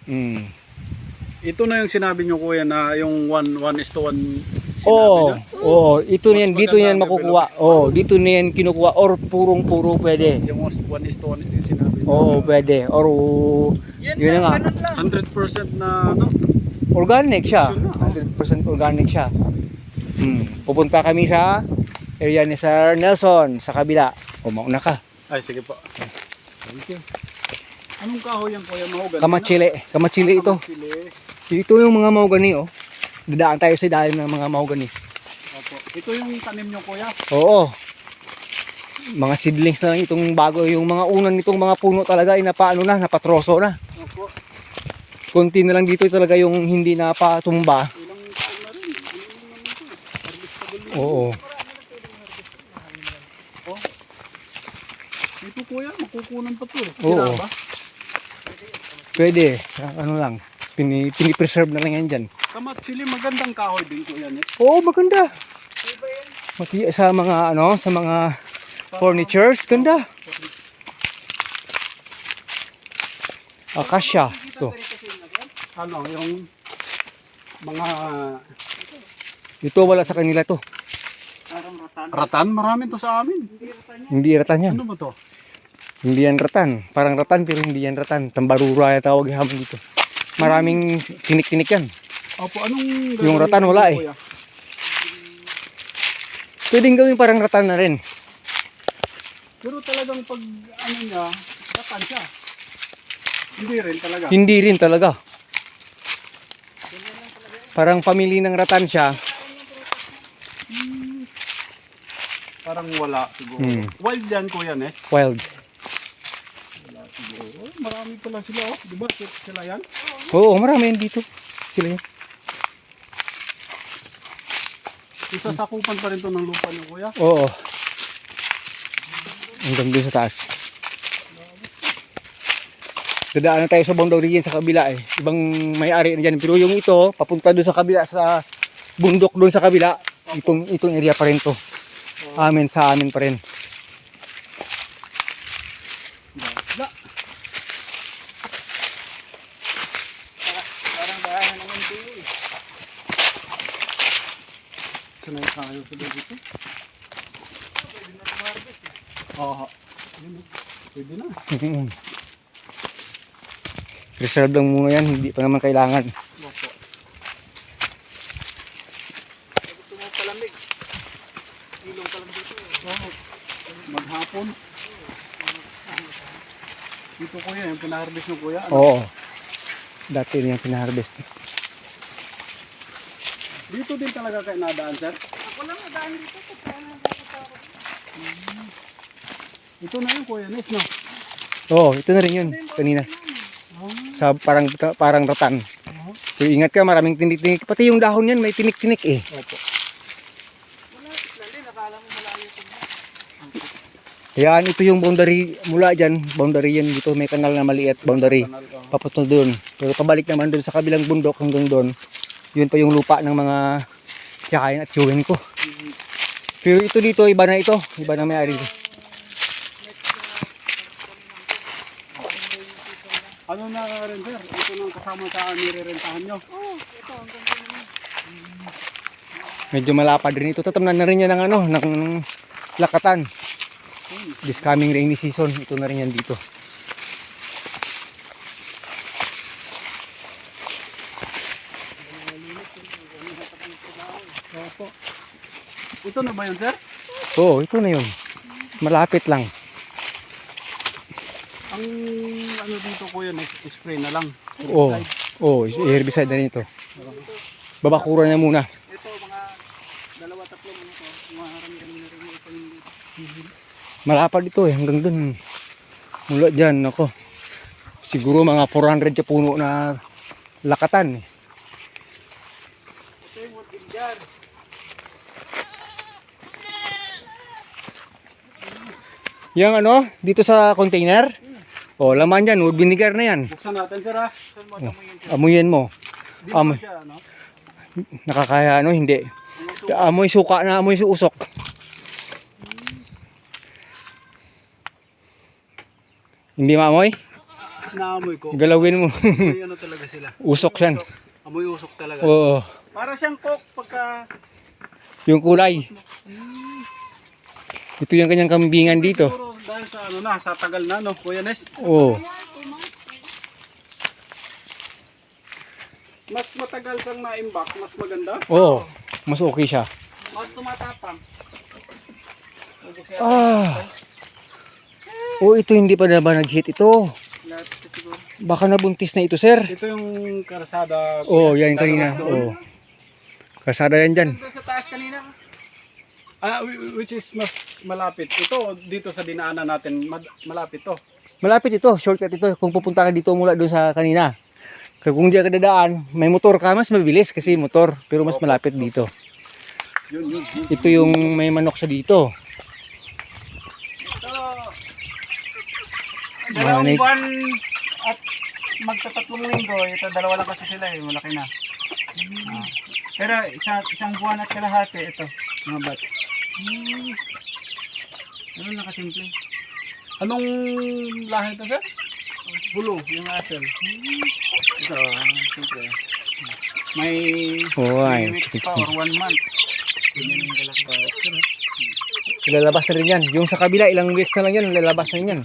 Mm. Ito na yung sinabi nyo kuya na yung 1:1 sinabi Oo, nyo? oo, ito Mas niyan, dito maganda niyan ang makukuha. Oo, dito niyan kinukuha or puro pwede. Yung 1:1 yung sinabi nyo. Oo, pwede. Or yun na nga. 100% na ano? Organic siya. Yun na, oh. 100% organic siya. Pupunta kami sa area ni Sir Nelson sa kabila. O mauna ka. Ay, sige po. Thank you. Anong kahoy yan kuya? Mahogany? Kamatsili. Kamatsili ito. Kamatsili. Ito yung mga mahogany oh. Dadaan tayo sa ilalim ng mga mahogany. Opo. Ito yung tanim nyo kuya? Oo. Mga seedlings na lang itong bago. Yung mga unan nitong mga puno talaga ay napatroso na. Opo. Konti na lang dito talaga yung hindi napatumba. Ilang taon na rin. Ano naman ito? Harvestable na. Oo. Oh. Ito kuya, makukunan pa to. Oo. Sira ba? Pwede. Ano lang. Pinipreserve na lang yan dyan. Kamatsili, magandang kahoy din kuya niya. Oo, maganda. Sa mga sa mga furnitures, ganda. Akasya. Ito. Ano, yung mga Ito wala sa kanila to. ratan, marami to sa amin. Hindi ratan yan. Ano ba to? Hindi yan ratan. Parang ratan pero hindi yan ratan. Tambarura yung tawag hamon dito. Maraming tinik-tinik yan. Opo, anong Yung gagawin ratan wala dito, eh. kuya? Pwedeng gawin parang ratan na rin. Pero talagang pag ano niya, ratan siya. Hindi rin talaga. Hindi rin talaga. Parang family ng ratan siya. Parang wala siguro. Wild yan kuya Nes. Wild. Wala siguro. Oh, marami pala sila oh. Di ba sila yan? Oo, marami yan dito. Sila yan. Isasakupan pa rin to ng lupa niyo kuya. Oo. Hanggang doon sa taas. Dadaan na tayo sa boundary yan sa kabila eh. Ibang may-ari na dyan. Pero yung ito, papunta doon sa kabila, sa bundok doon sa kabila. Itong area pa rin to. Sa amin pa rin. Wala. Parang bayan ng MTU eh. Sanay tayo sa dito. Pwede na mag-harvest eh. Oo. Pwede na. Reserve lang muna yan, hindi pa naman kailangan. Opo. Gusto mo palamig. Ilong pa lang dito. Oo. Maghapon. Dito kuya, yung pinaharvest ng kuya. Ano? Oo. Dati rin yung pinaharvest. Dito din talaga kayo nadaan, sir? Ako lang nadaan dito. Ito na yung kuya, Nes, no? Oo, ito na rin yun. Kanina. Sa parang ratan. So, ingat ka, maraming tinik-tinik. Pati yung dahon yan, may tinik-tinik eh. Opo. Malapit lang din. Akala mo malayo ito. Yan, ito yung boundary mula dyan. Boundary yan dito. May kanal na maliit. Boundary. Papunta doon. Pero pabalik naman doon sa kabilang bundok hanggang doon. Yun pa yung lupa ng mga tsakain at tiyuhin ko. Pero ito dito, iba na ito. Iba na may-ari. Ano na rin, sir? Ito nang kasama sa nire-rentahan nyo. Oo, ito. Hanggang dito naman. Medyo malapad rin ito. Tatamnan na rin yan ng lakatan. This coming rainy season, ito na rin yan dito. Opo. Ito na ba yun, sir? Oo, ito na yun. Malapit lang. Ang ano dito kuya, spray na lang. Oo, herbicide na rin ito. Babakuran na muna. Ito, mga dalawa-tatlo ano to. Maharang ganun na rin ito yung Malapad ito eh, hanggang dun. Mula dyan, ako. Siguro mga 400 yung puno na lakatan eh. ito yung working jar. Yung ano, dito sa container. O, laman yan, wood vinegar na yan. Buksan natin, sir ha. Saan mo Oh, amuyin mo. Di ba Amoy. siya, ano? Nakakaya ano, hindi. Amoy suka na, amoy usok. Hindi maamoy? naamoy ko. Galawin mo. Amoy ano talaga sila. Usok yan. Amoy usok talaga. Oo. Para siyang coke pagka... Yung kulay. Ito yung kanyang kambingan dito. Siguro dahil sa ano na, sa tagal na no, Kuya Nes. Oo. Mas matagal siyang na-imbak, mas maganda. Oo. Mas okay siya. Mas tumatapang. Ah. Oh, ito hindi pa na ba nag-hit ito? Lahat ito siguro. Baka nabuntis na ito, sir. Ito yung karsada. Oo, yan kanina. Dalawas doon. Oo. Kasada yan dyan. Doon sa taas kanina. Which is mas malapit. Ito, dito sa dinaanan natin, malapit to. Malapit ito, shortcut ito. Kung pupunta ka dito mula doon sa kanina. Kaya kung di ka dadaan, may motor ka, mas mabilis kasi motor. Pero mas malapit dito. Yun. Ito yung may manok siya dito. Ito. Mga Dalawang nat- buwan at magtatatlong linggo. Ito, dalawa lang kasi sila eh. Malaki na. Pero isang buwan at kalahati ito. Mga batch. Ano nakasimple? Anong lahi ito, sir? Blue, yung asel. Ito, simple. May Oo, ay. 3 weeks pa or 1 month. Ganyan yung galaki. Ilalabas na rin yan. Yung sa kabila, ilang weeks na lang yan, ilalabas na rin yan.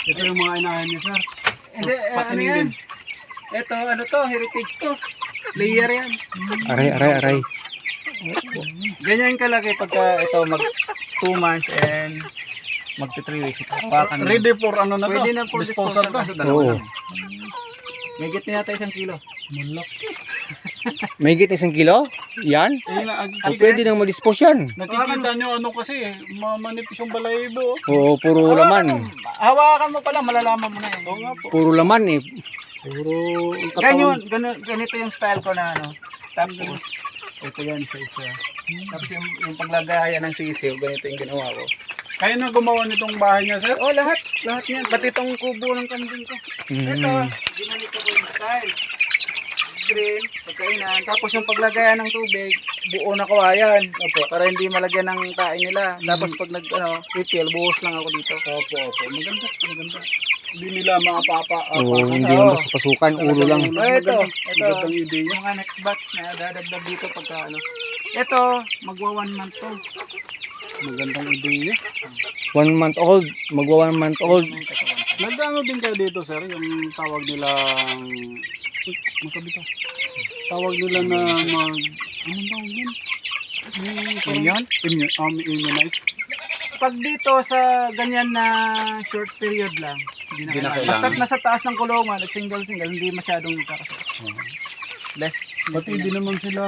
Ito yung mga inahin niya, sir. Hindi, ano Patining yan? din. Ito, ano to, heritage to. Layer yan. Aray. Ganyan kalaki pagka ito mag 2 months and magti 3 weeks. Hawakan mo. Ready for ano na to? Pwede na for Disposal disposal to. kasi dalawa Oo. lang. May git na yata 1 kilo. Mulak. May higit 1 kilo? Yan? O, pwede nang ma-dispose yan. Nakikita nyo ano kasi, manipis yung balahibo. Oo, puro laman. Hawakan mo pala, malalaman mo na yan. Oo nga po. Puro laman eh. Puro ang katawan. Ganito yung style ko na ano. Tapos, ito yan sa isa. Tapos yung paglagayan ng sisiw, ganito yung ginawa ko. Kaya na gumawa nitong bahay niya, sir? Oh, lahat yan. Pati itong kubo ng kambing ko. Ito, ginanito ko yung style. Screen, pagkainan. Tapos yung paglagayan ng tubig, buo na kawayan. Opo, para hindi malagyan ng kain nila. Tapos pag refill, buhos lang ako dito. Opo. Maganda. Hindi nila maapapa. Oo, hindi yung basta pasukan, ulo lang. Ito. Magandang ideya. Yung mga next batch na dadagdag dito pagka ano. Ito, magwa 1 month to. Magandang ideya. 1 month old, magwa 1 month old. Nagano din kayo dito, sir, yung tawag nilang makabito. Tawag nila na anong tawag yun? Immunize. Pag dito sa ganyan na short period lang, hindi na kailangan. Basta't nasa taas ng kulungan at single, hindi masyadong nagkakasakit. Less. Pati hindi naman sila,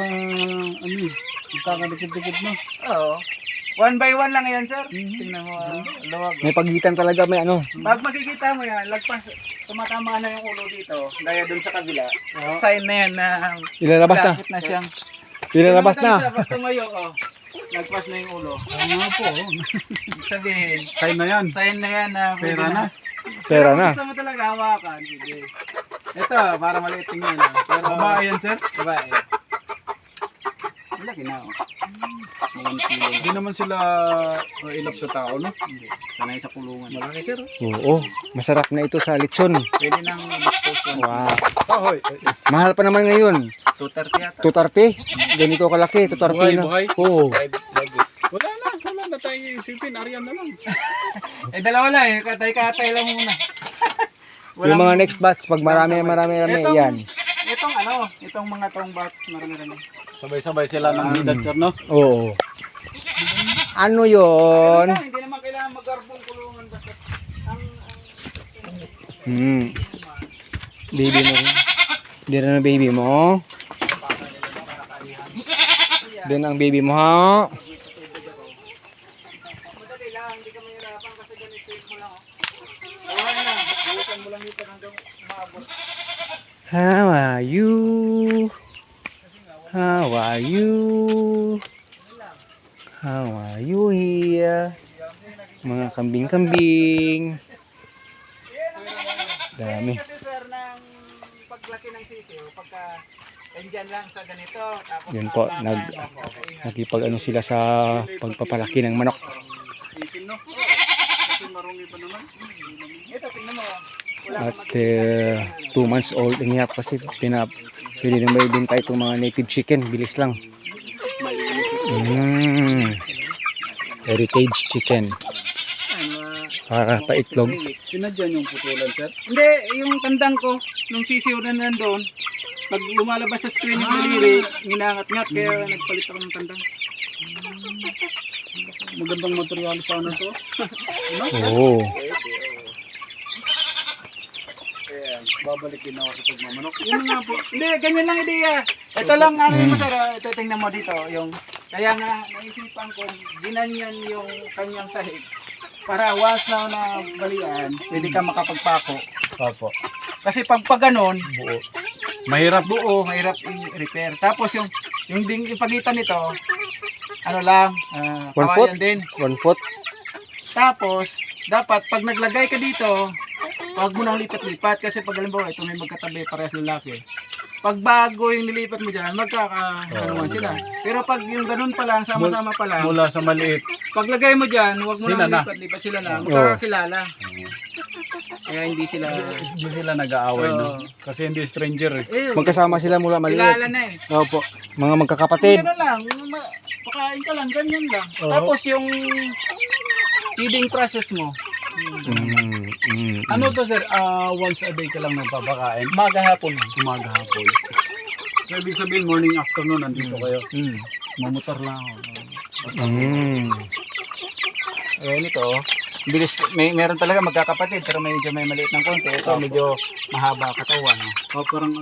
magkakadikit-dikit na. Oo. 1 by 1 lang yan, sir. Tingnan mo, luwag. May pagitan talaga, may ano. Pag makikita mo yan, lagpas, tumatama na yung ulo dito, gaya dun sa kabila. Sign na yan na Ilalabas na. malapit na siyang. Ilalabas Tingnan mo na. siya, pag tumayo, lagpas na yung ulo. Oo nga po. Ibig sabihin, Sign na yan. sign na yan na pwede Pera na. Pera Pero na. gusto mo talaga hawakan, sige. Ito, para maliit tingnan. Pero, Babae yan, sir. babae. Malaki na. 1 kilo. Hindi naman sila ilap sa tao, no? Hindi. Sanay sa kulungan. Malaki, sir. Oo, masarap na ito sa lechon. Pwede nang dispose yun. Wow. Ahoy. Mahal pa naman ngayon. 230 yata. 230. Ganito kalaki, 230 na. Buhay. Oo. Wala na tayong isipin. Ariyan na lang. Dalawa lang eh. Katay-katay lang muna. Yung mga next batch, pag marami, yan. Itong mga tong box, marami. Sabay-sabay sila ng edad, sir, no? Oo. Ano yon? Hindi naman kailangan mag-garbong kulungan basta Baby mo. Din na baby mo. Din ang baby mo, ha? madali lang, hindi ka mahirapan kasi ganito yung mo lang. Awan na, bukan mo lang dito hanggang maabot. How are you? How are you? How are you here? Mga kambing-kambing. Dami. Kasi sir, ng paglaki ng sisiyo, pagka andyan lang sa ganito, tapos Yun po, nakipag-ano sila sa pagpapalaki ng manok. Ito marungi pa naman. Ito, tingnan mo. Wala At 2 months old ang yak kasi pwede na may din tayo itong mga native chicken. Bilis lang. Heritage chicken. Para paitlog. Sinadyan yung putulan, sir. Hindi, yung tandang ko, nung sisiw na nandun, pag lumalabas sa screen yung daliri, ginangat-ngat, kaya nagpalit ako ng tandang. Magandang material sana to. Oo. Babalik din ako sa pagmamanok. Yun nga po. Hindi, ganyan lang ideya. Ito lang ano yung masarap. Ito tingnan mo dito. Kaya nga naisipan ko, ginanyan yung kanyang sahig. Para once na balian, pwede ka makapagpako. Opo. Kasi pag ganon, Buo. Mahirap. buo, mahirap i-repair. Tapos yung pagitan nito, ano lang, 1 foot? kawayan din. 1 foot. Tapos, dapat pag naglagay ka dito, wag mo nang lipat-lipat kasi pag halimbawa ito may magkatabi parehas lalaki. Pag bago yung nilipat mo dyan, magkakahanuan sila. Pero pag yung ganun pa lang, sama-sama pa lang, Mula sa maliit. paglagay mo dyan, wag mo Sila nang na. lipat-lipat sila na. Magkakakilala. Kaya hindi sila... Hindi sila nag-aaway, no? Oo. Kasi hindi stranger eh. Magkasama sila mula Kilala maliit. na eh. Opo. Mga magkakapatid. Ganun lang, pakain ka lang, ganyan lang. Oo. Tapos yung feeding process mo, Ano to, sir? Once a day ka lang nagpapakain? umaga hapon. Umaga, hapon. So, ibig sabihin, morning, afternoon, nandito kayo. Mamotor lang ako. Eh nito, bilis, meron talaga magkakapatid pero medyo may maliit ng konti. Ito medyo mahaba katawan. Oh, parang